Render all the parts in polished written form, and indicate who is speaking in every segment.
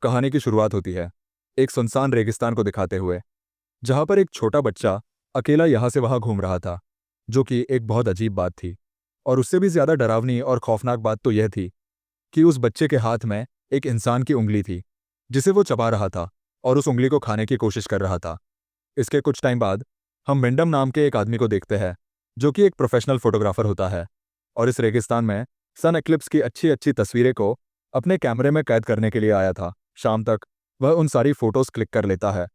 Speaker 1: कहानी की शुरुआत होती है एक सुनसान रेगिस्तान को दिखाते हुए, जहां पर एक छोटा बच्चा अकेला यहाँ से वहां घूम रहा था, जो कि एक बहुत अजीब बात थी। और उससे भी ज्यादा डरावनी और खौफनाक बात तो यह थी कि उस बच्चे के हाथ में एक इंसान की उंगली थी, जिसे वो चबा रहा था और उस उंगली को खाने की कोशिश कर रहा था। इसके कुछ टाइम बाद हम विंडम नाम के एक आदमी को देखते हैं, जो कि एक प्रोफेशनल फोटोग्राफर होता है और इस रेगिस्तान में सन एक्लिप्स की अच्छी अच्छी तस्वीरें को अपने कैमरे में कैद करने के लिए आया था। शाम तक वह उन सारी फोटोज क्लिक कर लेता है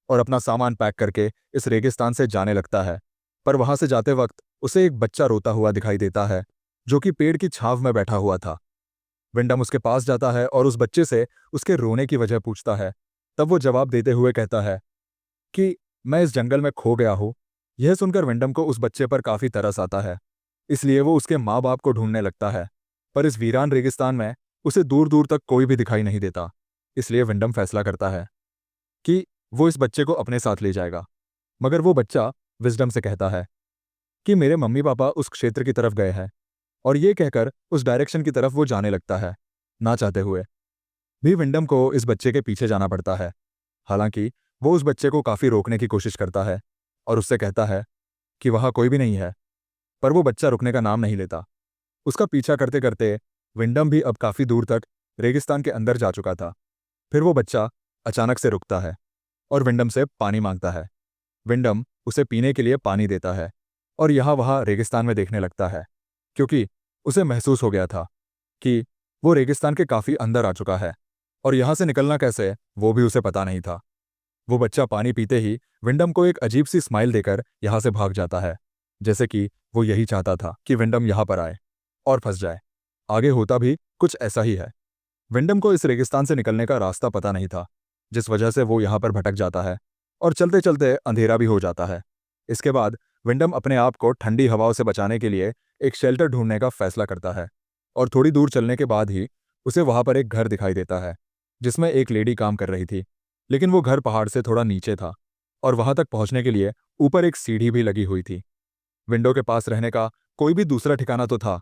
Speaker 1: और अपना सामान पैक करके इस रेगिस्तान से जाने लगता है। पर वहां से जाते वक्त उसे एक बच्चा रोता हुआ दिखाई देता है, जो कि पेड़ की छांव में बैठा हुआ था। विंडम उसके पास जाता है और उस बच्चे से उसके रोने की वजह पूछता है। तब वो जवाब देते हुए कहता है कि मैं इस जंगल में खो गया हूँ। यह सुनकर विंडम को उस बच्चे पर काफी तरस आता है, इसलिए वो उसके माँ बाप को ढूंढने लगता है। पर इस वीरान रेगिस्तान में उसे दूर दूर तक कोई भी दिखाई नहीं देता। इसलिए विंडम फैसला करता है कि वो इस बच्चे को अपने साथ ले जाएगा। मगर वो बच्चा विजडम से कहता है कि मेरे मम्मी पापा उस क्षेत्र की तरफ गए हैं, और ये कहकर उस डायरेक्शन की तरफ वो जाने लगता है। ना चाहते हुए भी विंडम को इस बच्चे के पीछे जाना पड़ता है। हालांकि वो उस बच्चे को काफी रोकने की कोशिश करता है और उससे कहता है कि वहां कोई भी नहीं है, पर वो बच्चा रुकने का नाम नहीं लेता। उसका पीछा करते करते विंडम भी अब काफी दूर तक रेगिस्तान के अंदर जा चुका था। फिर वो बच्चा अचानक से रुकता है और विंडम से पानी मांगता है। विंडम उसे पीने के लिए पानी देता है और यहाँ वहाँ रेगिस्तान में देखने लगता है, क्योंकि उसे महसूस हो गया था कि वो रेगिस्तान के काफी अंदर आ चुका है और यहाँ से निकलना कैसे वो भी उसे पता नहीं था। वो बच्चा पानी पीते ही विंडम को एक अजीब सी स्माइल देकर यहाँ से भाग जाता है, जैसे कि वो यही चाहता था कि विंडम यहाँ पर आए और फंस जाए। आगे होता भी कुछ ऐसा ही है। विंडम को इस रेगिस्तान से निकलने का रास्ता पता नहीं था, जिस वजह से वो यहाँ पर भटक जाता है और चलते चलते अंधेरा भी हो जाता है। इसके बाद विंडम अपने आप को ठंडी हवाओं से बचाने के लिए एक शेल्टर ढूंढने का फैसला करता है और थोड़ी दूर चलने के बाद ही उसे वहां पर एक घर दिखाई देता है, जिसमें एक लेडी काम कर रही थी। लेकिन वो घर पहाड़ से थोड़ा नीचे था और वहां तक पहुंचने के लिए ऊपर एक सीढ़ी भी लगी हुई थी। विंडो के पास रहने का कोई भी दूसरा ठिकाना तो था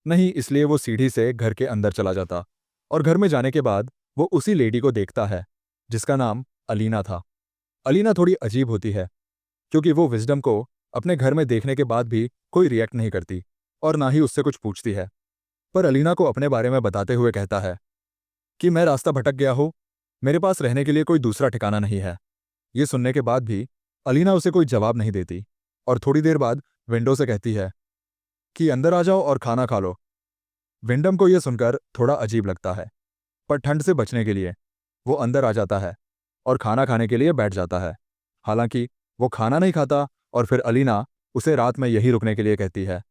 Speaker 1: नहीं, इसलिए वो सीढ़ी से घर के अंदर चला जाता और घर में जाने के बाद वो उसी लेडी को देखता है, जिसका नाम अलीना था। अलीना थोड़ी अजीब होती है, क्योंकि वो विजडम को अपने घर में देखने के बाद भी कोई रिएक्ट नहीं करती और ना ही उससे कुछ पूछती है। पर अलीना को अपने बारे में बताते हुए कहता है कि मैं रास्ता भटक गया हूँ, मेरे पास रहने के लिए कोई दूसरा ठिकाना नहीं है। ये सुनने के बाद भी अलीना उसे कोई जवाब नहीं देती और थोड़ी देर बाद विंडो से कहती है कि अंदर आ जाओ और खाना खा लो। विंडम को यह सुनकर थोड़ा अजीब लगता है, पर ठंड से बचने के लिए वो अंदर आ जाता है और खाना खाने के लिए बैठ जाता है। हालांकि वो खाना नहीं खाता और फिर अलीना उसे रात में यहीं रुकने के लिए कहती है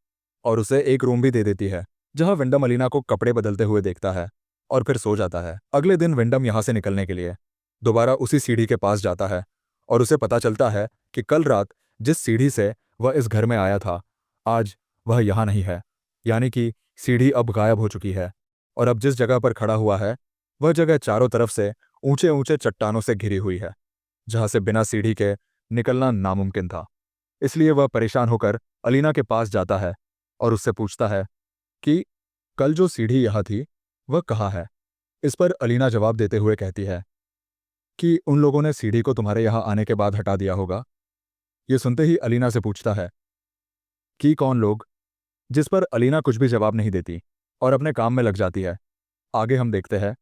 Speaker 1: और उसे एक रूम भी दे देती है, जहां विंडम अलीना को कपड़े बदलते हुए देखता है और फिर सो जाता है। अगले दिन विंडम यहां से निकलने के लिए दोबारा उसी सीढ़ी के पास जाता है और उसे पता चलता है कि कल रात जिस सीढ़ी से वह इस घर में आया था, आज वह यहाँ नहीं है। यानी कि सीढ़ी अब गायब हो चुकी है और अब जिस जगह पर खड़ा हुआ है वह जगह चारों तरफ से ऊंचे ऊंचे चट्टानों से घिरी हुई है, जहां से बिना सीढ़ी के निकलना नामुमकिन था। इसलिए वह परेशान होकर अलीना के पास जाता है और उससे पूछता है कि कल जो सीढ़ी यहाँ थी वह कहाँ है। इस पर अलीना जवाब देते हुए कहती है कि उन लोगों ने सीढ़ी को तुम्हारे यहाँ आने के बाद हटा दिया होगा। ये सुनते ही अलीना से पूछता है कि कौन लोग, जिस पर अलीना कुछ भी जवाब नहीं देती और अपने काम में लग जाती है। आगे हम देखते हैं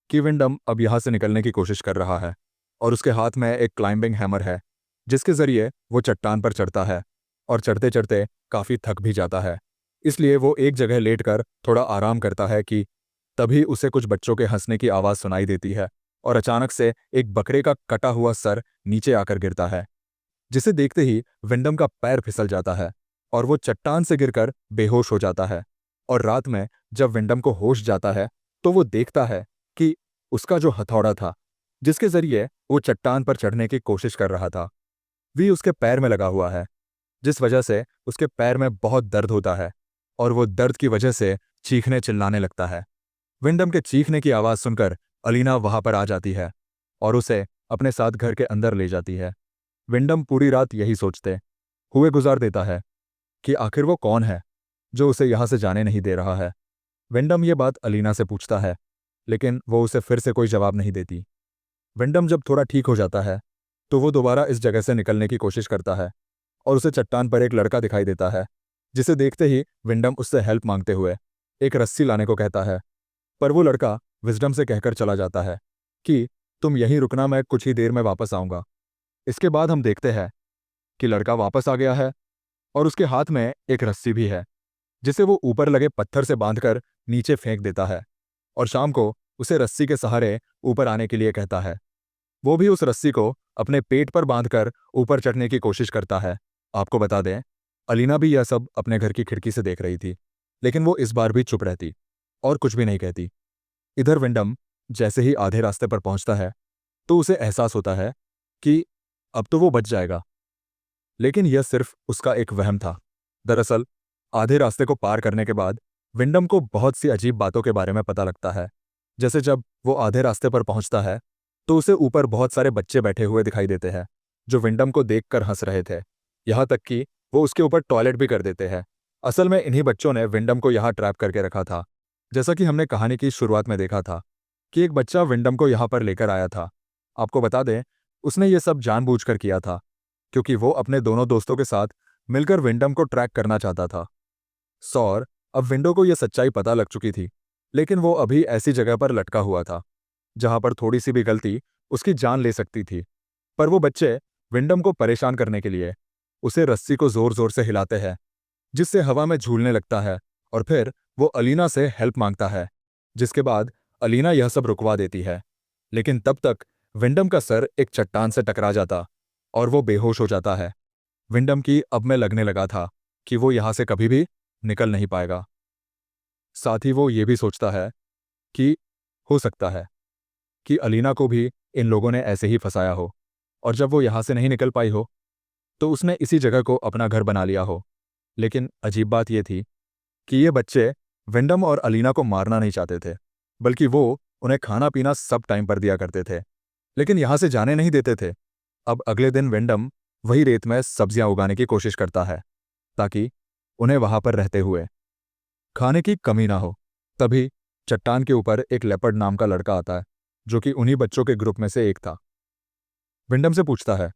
Speaker 1: कि विंडम अब यहाँ से निकलने की कोशिश कर रहा है और उसके हाथ में एक क्लाइंबिंग हैमर है, जिसके जरिए वो चट्टान पर चढ़ता है और चढ़ते चढ़ते काफी थक भी जाता है। इसलिए वो एक जगह लेटकर थोड़ा आराम करता है कि तभी उसे कुछ बच्चों के हंसने की आवाज सुनाई देती है और अचानक से एक बकरे का कटा हुआ सर नीचे आकर गिरता है, जिसे देखते ही विंडम का पैर फिसल जाता है और वो चट्टान से गिरकर बेहोश हो जाता है। और रात में जब विंडम को होश जाता है तो वो देखता है कि उसका जो हथौड़ा था, जिसके जरिए वो चट्टान पर चढ़ने की कोशिश कर रहा था, भी उसके पैर में लगा हुआ है, जिस वजह से उसके पैर में बहुत दर्द होता है और वो दर्द की वजह से चीखने चिल्लाने लगता है। विंडम के चीखने की आवाज सुनकर अलीना वहां पर आ जाती है और उसे अपने साथ घर के अंदर ले जाती है। विंडम पूरी रात यही सोचते हुए गुजार देता है कि आखिर वो कौन है जो उसे यहां से जाने नहीं दे रहा है। विंडम ये बात अलीना से पूछता है लेकिन वो उसे फिर से कोई जवाब नहीं देती। विंडम जब थोड़ा ठीक हो जाता है तो वो दोबारा इस जगह से निकलने की कोशिश करता है और उसे चट्टान पर एक लड़का दिखाई देता है, जिसे देखते ही विंडम उससे हेल्प मांगते हुए एक रस्सी लाने को कहता है। पर वो लड़का विजडम से कहकर चला जाता है कि तुम यहीं रुकना, मैं कुछ ही देर में वापस आऊंगा। इसके बाद हम देखते हैं कि लड़का वापस आ गया है और उसके हाथ में एक रस्सी भी है, जिसे वो ऊपर लगे पत्थर से बांधकर नीचे फेंक देता है और शाम को उसे रस्सी के सहारे ऊपर आने के लिए कहता है। वो भी उस रस्सी को अपने पेट पर बांधकर ऊपर चढ़ने की कोशिश करता है। आपको बता दें, अलीना भी यह सब अपने घर की खिड़की से देख रही थी, लेकिन वो इस बार भी चुप रहती और कुछ भी नहीं कहती। इधर विंडम जैसे ही आधे रास्ते पर पहुंचता है तो उसे एहसास होता है कि अब तो वो बच जाएगा, लेकिन यह सिर्फ उसका एक वहम था। दरअसल आधे रास्ते को पार करने के बाद विंडम को बहुत सी अजीब बातों के बारे में पता लगता है। जैसे जब वो आधे रास्ते पर पहुंचता है तो उसे ऊपर बहुत सारे बच्चे बैठे हुए दिखाई देते हैं, जो विंडम को देखकर हंस रहे थे। यहाँ तक कि वो उसके ऊपर टॉयलेट भी कर देते हैं। असल में इन्हीं बच्चों ने विंडम को यहाँ ट्रैप करके रखा था। जैसा कि हमने कहानी की शुरुआत में देखा था कि एक बच्चा विंडम को यहाँ पर लेकर आया था। आपको बता दें, उसने ये सब जानबूझकर किया था, क्योंकि वो अपने दोनों दोस्तों के साथ मिलकर विंडम को ट्रैक करना चाहता था। सौर अब विंडो को यह सच्चाई पता लग चुकी थी, लेकिन वो अभी ऐसी जगह पर लटका हुआ था जहां पर थोड़ी सी भी गलती उसकी जान ले सकती थी। पर वो बच्चे विंडम को परेशान करने के लिए उसे रस्सी को जोर जोर से हिलाते हैं, जिससे हवा में झूलने लगता है और फिर वो अलीना से हेल्प मांगता है, जिसके बाद अलीना यह सब रुकवा देती है। लेकिन तब तक विंडम का सर एक चट्टान से टकरा जाता और वो बेहोश हो जाता है। विंडम की अब में लगने लगा था कि वो यहां से कभी भी निकल नहीं पाएगा। साथ ही वो ये भी सोचता है कि हो सकता है कि अलीना को भी इन लोगों ने ऐसे ही फंसाया हो और जब वो यहां से नहीं निकल पाई हो तो उसने इसी जगह को अपना घर बना लिया हो। लेकिन अजीब बात यह थी कि ये बच्चे विंडम और अलीना को मारना नहीं चाहते थे, बल्कि वो उन्हें खाना पीना सब टाइम पर दिया करते थे, लेकिन यहां से जाने नहीं देते थे। अब अगले दिन विंडम वही रेत में सब्जियां उगाने की कोशिश करता है ताकि उन्हें वहां पर रहते हुए खाने की कमी ना हो। तभी चट्टान के ऊपर एक लेपर्ड नाम का लड़का आता है, जो कि उन्हीं बच्चों के ग्रुप में से एक था। विंडम से पूछता है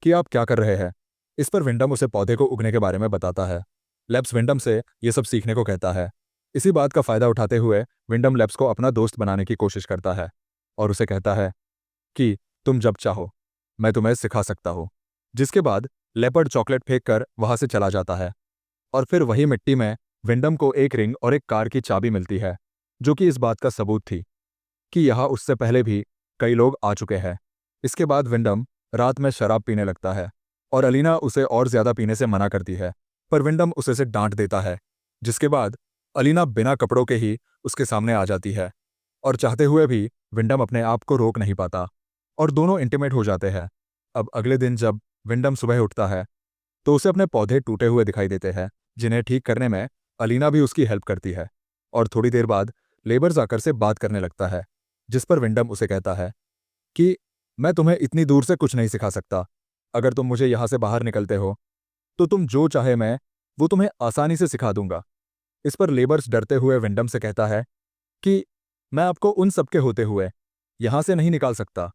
Speaker 1: कि आप क्या कर रहे हैं। इस पर विंडम उसे पौधे को उगने के बारे में बताता है। लेब्स विंडम से ये सब सीखने को कहता है। इसी बात का फायदा उठाते हुए विंडम लेब्स को अपना दोस्त बनाने की कोशिश करता है और उसे कहता है कि तुम जब चाहो मैं तुम्हें सिखा सकता हूँ। जिसके बाद लेपर्ड चॉकलेट फेंक कर वहां से चला जाता है और फिर वही मिट्टी में विंडम को एक रिंग और एक कार की चाबी मिलती है, जो कि इस बात का सबूत थी कि यहाँ उससे पहले भी कई लोग आ चुके हैं। इसके बाद विंडम रात में शराब पीने लगता है और अलीना उसे और ज्यादा पीने से मना करती है, पर विंडम उसे से डांट देता है। जिसके बाद अलीना बिना कपड़ों के ही उसके सामने आ जाती है और चाहते हुए भी विंडम अपने आप को रोक नहीं पाता और दोनों इंटीमेट हो जाते हैं। अब अगले दिन जब विंडम सुबह उठता है तो उसे अपने पौधे टूटे हुए दिखाई देते हैं, जिन्हें ठीक करने में अलीना भी उसकी हेल्प करती है। और थोड़ी देर बाद लेबर्स आकर से बात करने लगता है, जिस पर विंडम उसे कहता है कि मैं तुम्हें इतनी दूर से कुछ नहीं सिखा सकता। अगर तुम मुझे यहां से बाहर निकलते हो तो तुम जो चाहे मैं वो तुम्हें आसानी से सिखा दूंगा। इस पर लेबर्स डरते हुए विंडम से कहता है कि मैं आपको उन सबके होते हुए यहां से नहीं निकाल सकता,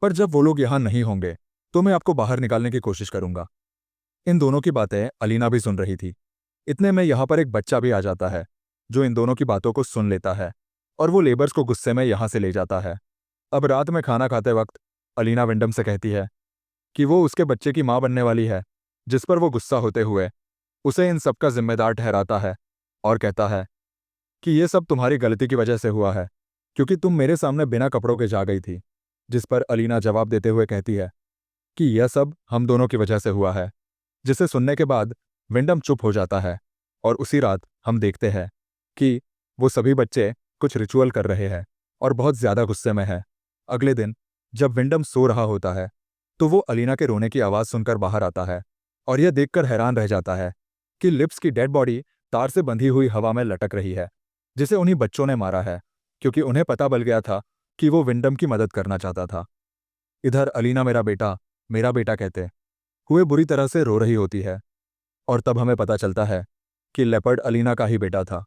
Speaker 1: पर जब वो लोग यहां नहीं होंगे तो मैं आपको बाहर निकालने की कोशिश करूंगा। इन दोनों की बातें अलीना भी सुन रही थी। इतने में यहाँ पर एक बच्चा भी आ जाता है, जो इन दोनों की बातों को सुन लेता है और वो लेबर्स को गुस्से में यहाँ से ले जाता है। अब रात में खाना खाते वक्त अलीना विंडम से कहती है कि वो उसके बच्चे की माँ बनने वाली है, जिस पर वो गुस्सा होते हुए उसे इन सब का जिम्मेदार ठहराता है और कहता है कि ये सब तुम्हारी गलती की वजह से हुआ है, क्योंकि तुम मेरे सामने बिना कपड़ों के जा गई थी। जिस पर अलीना जवाब देते हुए कहती है कि यह सब हम दोनों की वजह से हुआ है। जिसे सुनने के बाद विंडम चुप हो जाता है और उसी रात हम देखते हैं कि वो सभी बच्चे कुछ रिचुअल कर रहे हैं और बहुत ज्यादा गुस्से में है। अगले दिन जब विंडम सो रहा होता है तो वो अलीना के रोने की आवाज़ सुनकर बाहर आता है और यह देखकर हैरान रह जाता है कि लिप्स की डेड बॉडी तार से बंधी हुई हवा में लटक रही है, जिसे उन्हीं बच्चों ने मारा है, क्योंकि उन्हें पता बल गया था कि वो विंडम की मदद करना चाहता था। इधर अलीना मेरा बेटा कहते हुए बुरी तरह से रो रही होती है और तब हमें पता चलता है कि लेपर्ड अलीना का ही बेटा था।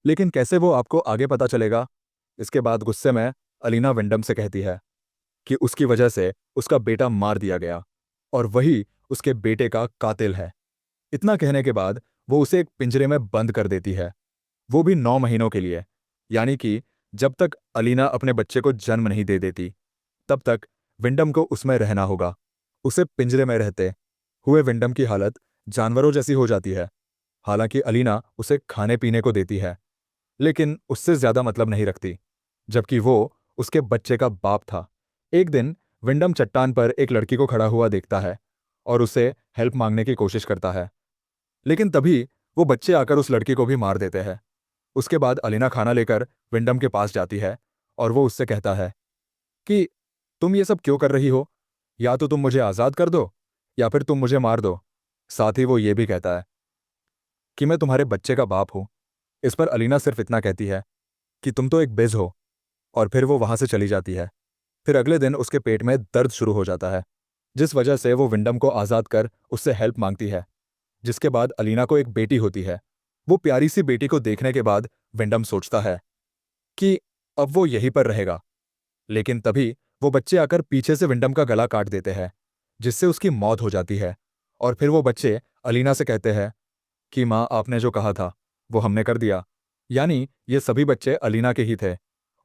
Speaker 1: लेकिन कैसे वो आपको आगे पता चलेगा, इसके बाद गुस्से में अलीना विंडम से कहती है कि उसकी वजह से उसका बेटा मार दिया गया और वही उसके बेटे का कातिल है। इतना कहने के बाद वो उसे एक पिंजरे में बंद कर देती है, वो भी 9 महीनों के लिए। यानी कि जब तक अलीना अपने बच्चे को जन्म नहीं दे देती तब तक विंडम को उसमें रहना होगा। उसे पिंजरे में रहते हुए विंडम की हालत जानवरों जैसी हो जाती है। हालांकि अलीना उसे खाने पीने को देती है, लेकिन उससे ज्यादा मतलब नहीं रखती, जबकि वो उसके बच्चे का बाप था। एक दिन विंडम चट्टान पर एक लड़की को खड़ा हुआ देखता है और उसे हेल्प मांगने की कोशिश करता है, लेकिन तभी वो बच्चे आकर उस लड़की को भी मार देते हैं। उसके बाद अलीना खाना लेकर विंडम के पास जाती है और वो उससे कहता है कि तुम ये सब क्यों कर रही हो? या तो तुम मुझे आज़ाद कर दो या फिर तुम मुझे मार दो। साथ ही वो ये भी कहता है कि मैं तुम्हारे बच्चे का बाप हूं। इस पर अलीना सिर्फ इतना कहती है कि तुम तो एक बेज हो, और फिर वो वहां से चली जाती है। फिर अगले दिन उसके पेट में दर्द शुरू हो जाता है, जिस वजह से वो विंडम को आज़ाद कर उससे हेल्प मांगती है। जिसके बाद अलीना को एक बेटी होती है। वो प्यारी सी बेटी को देखने के बाद विंडम सोचता है कि अब वो यहीं पर रहेगा, लेकिन तभी वो बच्चे आकर पीछे से विंडम का गला काट देते हैं, जिससे उसकी मौत हो जाती है। और फिर वो बच्चे अलीना से कहते हैं कि माँ, आपने जो कहा था वो हमने कर दिया। यानी ये सभी बच्चे अलीना के ही थे,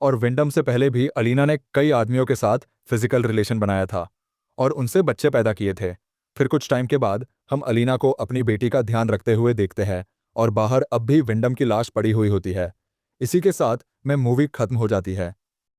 Speaker 1: और विंडम से पहले भी अलीना ने कई आदमियों के साथ फिजिकल रिलेशन बनाया था और उनसे बच्चे पैदा किए थे। फिर कुछ टाइम के बाद हम अलीना को अपनी बेटी का ध्यान रखते हुए देखते हैं और बाहर अब भी विंडम की लाश पड़ी हुई होती है। इसी के साथ में मूवी खत्म हो जाती है।